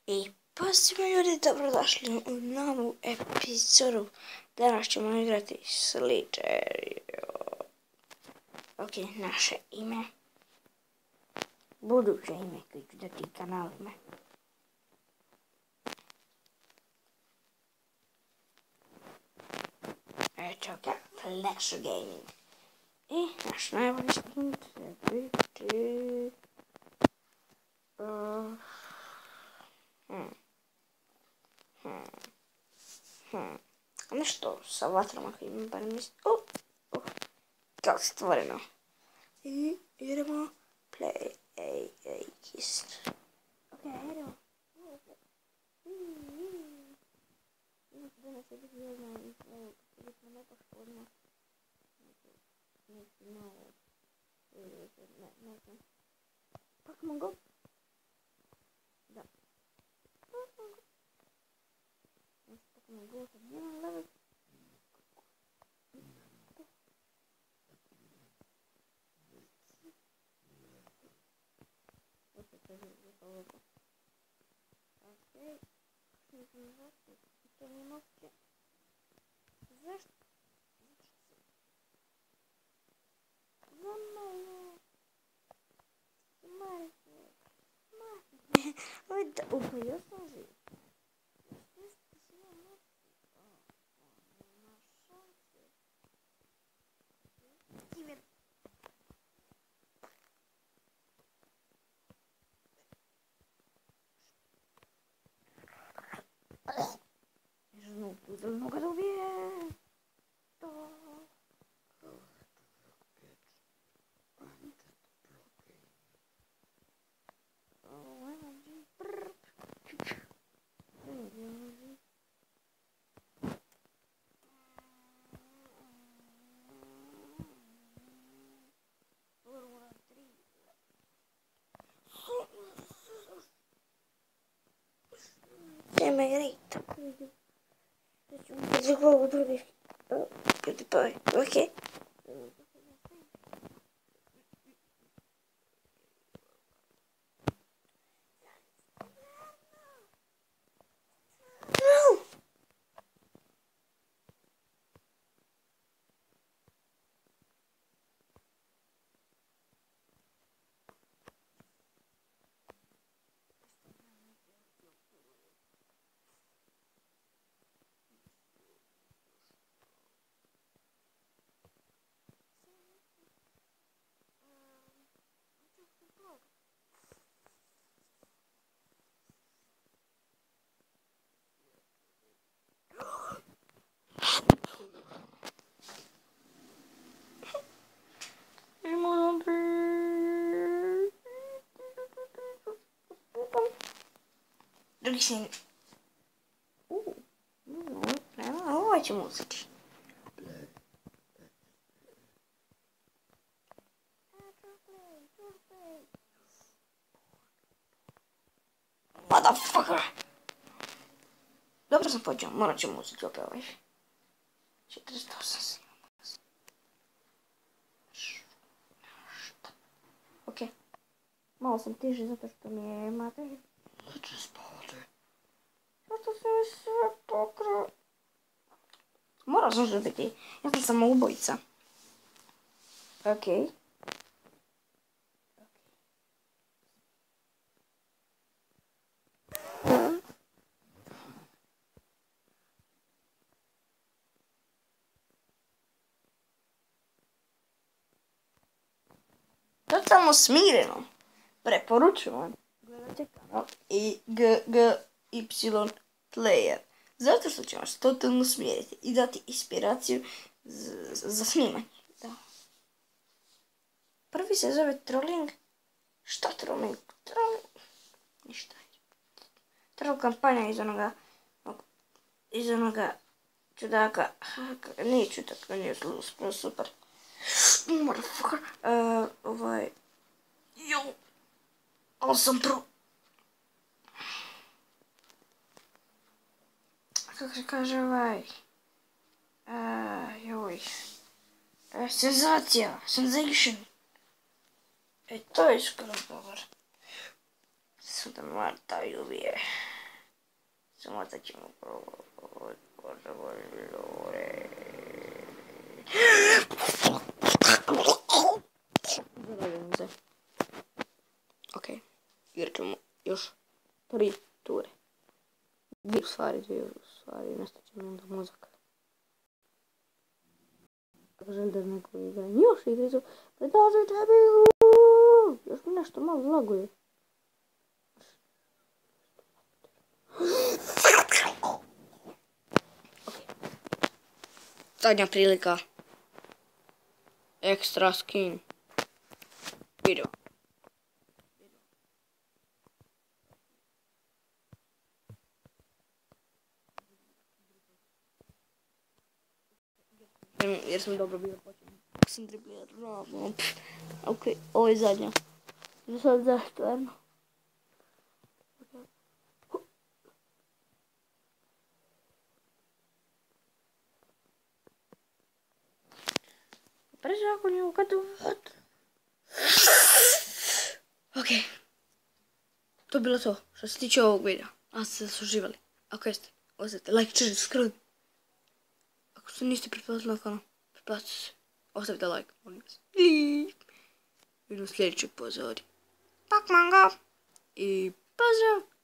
I pozdrav ljudi, dobrodošli u novu epizodu. Danas ćemo igrati Solitaire. Ok, naše ime. Buduće ime koje ću dati kanalima. Eto ga, Flash Gaming. I naš najbolji skin će biti... Nešto sa vatrom ako imam bar mislim. Kako stvoreno. I idemo play a kist. Ok, idemo. Danas je biti jedna evo, vidite nepoškodno. Neki malo. Ne znam. Pokemon Go. Da. Pokemon Go. Pokemon Go sad jedan level. Opet to je ovo. Okej. To nije moguće. Zašto? Zamalo. Marke. Oj da, upojio sam živ. Não nunca ouvi. É uma greita. Eu vou dormir. Depois, ok? Não! Drugi sin. Ovo ćemo uzeti. Motherfucker. Dobro sam počeo, morat ćemo uzeti opet ovaj. 48. Ok. Malo sam tiži zato što mi je mater. Hoće spavati. Zato se mi sve pokrio. Morao sam žubiti. Ja sam samo ubojica. Ok. Totalno smireno. Preporučujem. Gledajte kanal IGGY Player. Zato što će vas totalno smiriti i dati inspiraciju za snimanje. Da. Prvi se zove Trolling. Šta Trolling? Ništa. Troll kampanja iz onoga čudaka. Nije čudak, on je super. Motherfucker. Awesome pro. Kako se kaže senzacija, sensation. To je skoro dobar. Suda Marta ljubije. možda ćemo Zadavijem se. Ok, igrat ćemo još 3 ture. Dvije stvari, nestat će mi onda mozak. Ako želim da neko igra još igricu, predlažite mi još mi nešto malo laguje. Zadnja prilika. Extra skin. Video. Jer sam dobro bio počinjen. Ako sam driblirao. Ok, ovo je zadnja. Za sad zaštvarno. Prežakonje u kadovat. Ok. To je bilo to što se tiče ovog videa. Ako ste se uživali. Ako jeste, ostavite like, share, subscribe. Ako se niste pretplatili na kanal, pretplatite se. Ostavite like, molim vas. Vidimo sljedećeg pozori. Tak manga. I pozdrav.